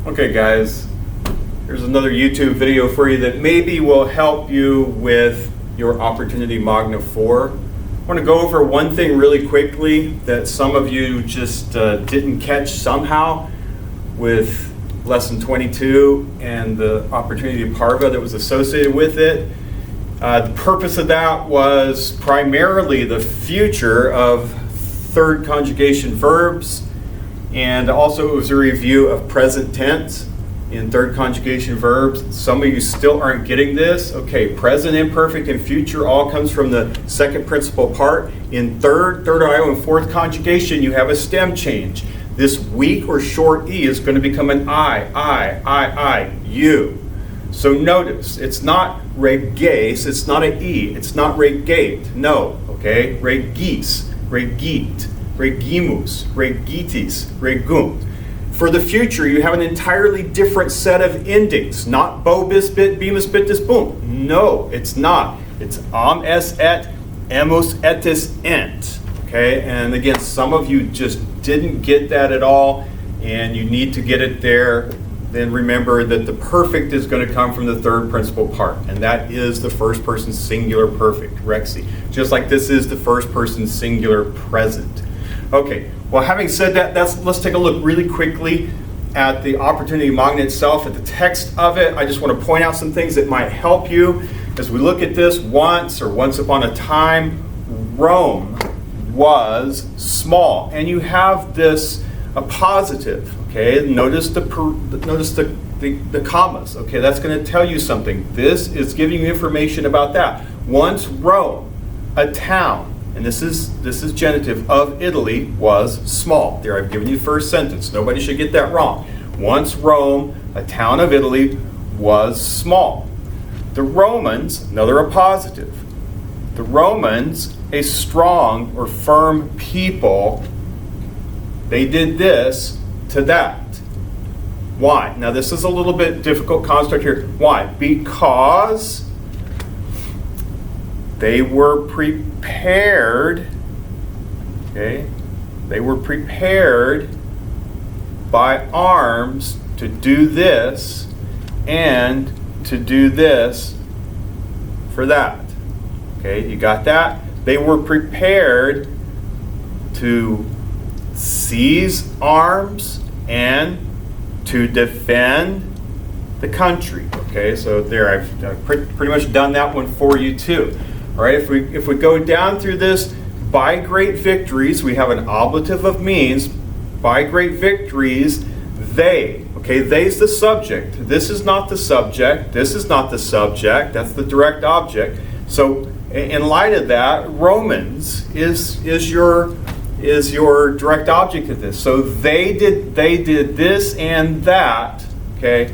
Okay guys, here's another YouTube video for you that maybe will help you with your Opportunity Magna 4. I want to go over one thing really quickly that some of you just didn't catch somehow with lesson 22 and the Opportunity Parva that was associated with it. The purpose of that was primarily the future of third conjugation verbs, and also it was a review of present tense in third conjugation verbs. Some of you still aren't getting this. Okay, present, imperfect, and future all comes from the second principal part. In third IO, and fourth conjugation, you have a stem change. This weak or short E is going to become an I, you. So notice, it's not regeis, it's not an E, it's not regate, no, okay? Regis, regit, regimus, regitis, regum. For the future, you have an entirely different set of endings, not bo bis bit, bimus bitus boom. No, it's not. It's es et, emus etis ent. Okay, and again, some of you just didn't get that at all, and you need to get it there. Then remember that the perfect is going to come from the third principal part, and that is the first person singular perfect, rexi. Just like this is the first person singular present. Okay, well, having said that, let's take a look really quickly at the Opportunity Magna itself, at the text of it. I just want to point out some things that might help you as we look at this. Once upon a time, Rome was small, and you have this a positive. Okay, notice the commas. Okay, that's going to tell you something. This is giving you information about that. Once Rome, a town, and this is genitive, of Italy, was small. There, I've given you first sentence. Nobody should get that wrong. Once Rome, a town of Italy, was small. The Romans, another appositive. The Romans, a strong or firm people, they did this to that. Why? Now this is a little bit difficult construct here. Why? Because they were prepared, okay? They were prepared by arms to do this and to do this for that. Okay, you got that? They were prepared to seize arms and to defend the country. Okay, so there, I've pretty much done that one for you too. All right, if we go down through this, by great victories, we have an ablative of means. By great victories, they. Okay, they's the subject. This is not the subject. This is not the subject. That's the direct object. So, in light of that, Romans is your direct object of this. So they did this and that, okay,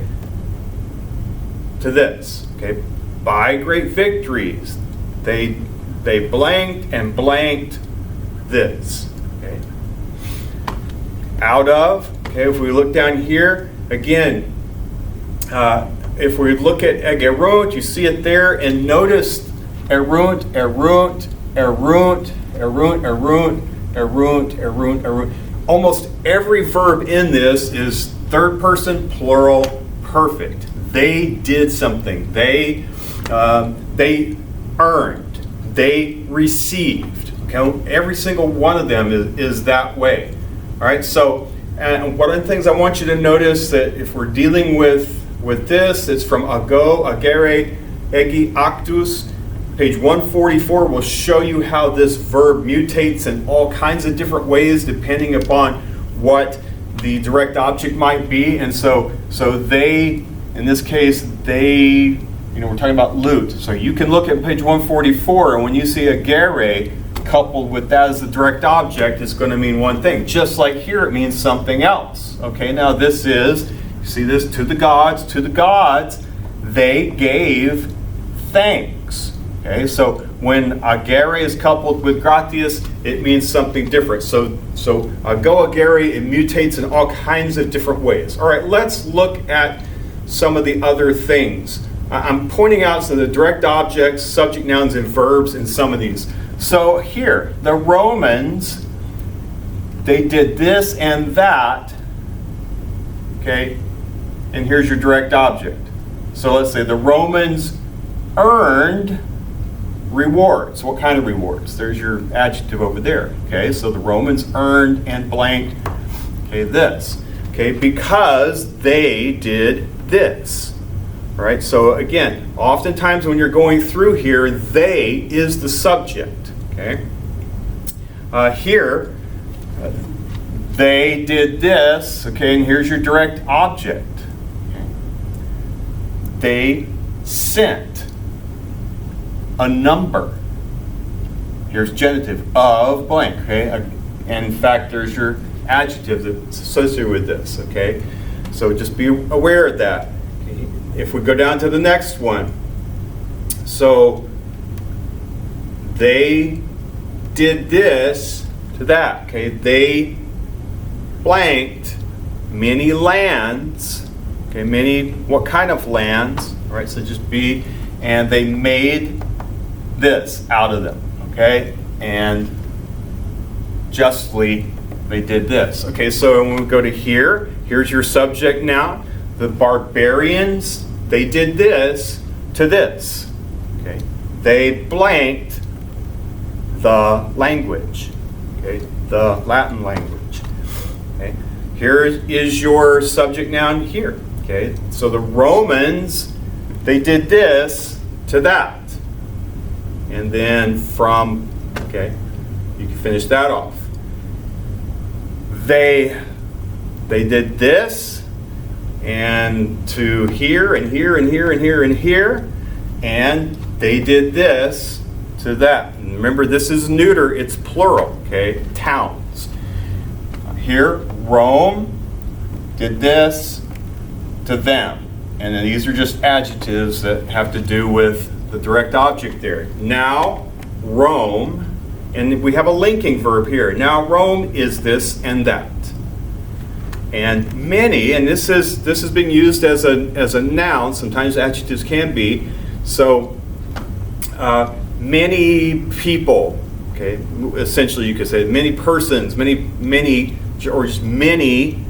to this, okay. By great victories, they blanked and blanked this, okay. Out of, okay, if we look down here, again, if we look at egerunt, you see it there, and notice erunt, almost every verb in this is third person plural perfect. They did something. They earned. They received. Okay, every single one of them is that way. All right. So, and one of the things I want you to notice that if we're dealing with this, it's from ago, agere, egi, actus. Page 144 will show you how this verb mutates in all kinds of different ways depending upon what the direct object might be. And so they, in this case, we're talking about loot. So you can look at page 144, and when you see a gere coupled with that as the direct object, it's going to mean one thing. Just like here, it means something else. Okay, now this is, you see this, to the gods, they gave thanks. Okay, so when agere is coupled with gratias, it means something different. So ago agere, it mutates in all kinds of different ways. All right, let's look at some of the other things. I'm pointing out some of the direct objects, subject nouns, and verbs in some of these. So here, the Romans, they did this and that, okay, and here's your direct object. So let's say the Romans earned rewards. What kind of rewards? There's your adjective over there. Okay, so the Romans earned and blank, okay, this. Okay, because they did this. All right, so again, oftentimes when you're going through here, they is the subject. Okay, here, they did this. Okay, and here's your direct object. Okay. They sent a number. Here's genitive of blank. Okay, and in fact, there's your adjective that's associated with this. Okay, so just be aware of that. Okay. If we go down to the next one, so they did this to that. Okay, they blanked many lands. Okay, many, what kind of lands? All right, so just be, and they made this out of them. Okay, and justly they did this. Okay, so when we go to here, here's your subject now. The barbarians, they did this to this. Okay, they blanked the language. Okay, the Latin language. Okay, here is your subject noun here. Okay, so the Romans, they did this to that. And then from, okay, you can finish that off. They did this, and to here, and here, and here, and here, and here, and they did this to that. And remember, this is neuter, it's plural, okay? Towns. Here, Rome did this to them. And then these are just adjectives that have to do with the direct object there. Now, Rome, and we have a linking verb here. Now, Rome is this and that. And many, and this is being used as a noun. Sometimes adjectives can be. So, many people. Okay, essentially you could say many persons, many, or just many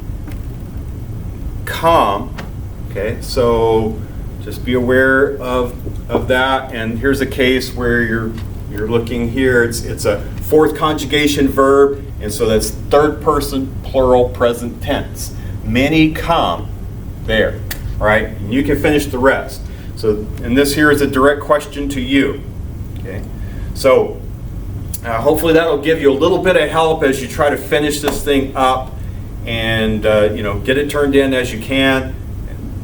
come. Okay, so just be aware of that. And here's a case where you're looking here. It's a fourth conjugation verb, and so that's third person plural present tense. Many come there. All right, and you can finish the rest. So, and this here is a direct question to you. Okay, so hopefully that'll give you a little bit of help as you try to finish this thing up, and get it turned in as you can.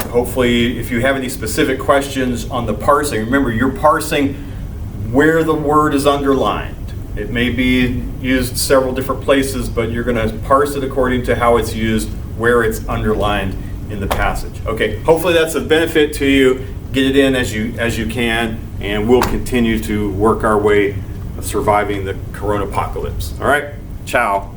Hopefully, if you have any specific questions on the parsing, remember you're parsing where the word is underlined. It may be used several different places, but you're going to parse it according to how it's used, where it's underlined in the passage. Okay, hopefully that's a benefit to you. Get it in as you can, and we'll continue to work our way of surviving the corona apocalypse. All right, ciao.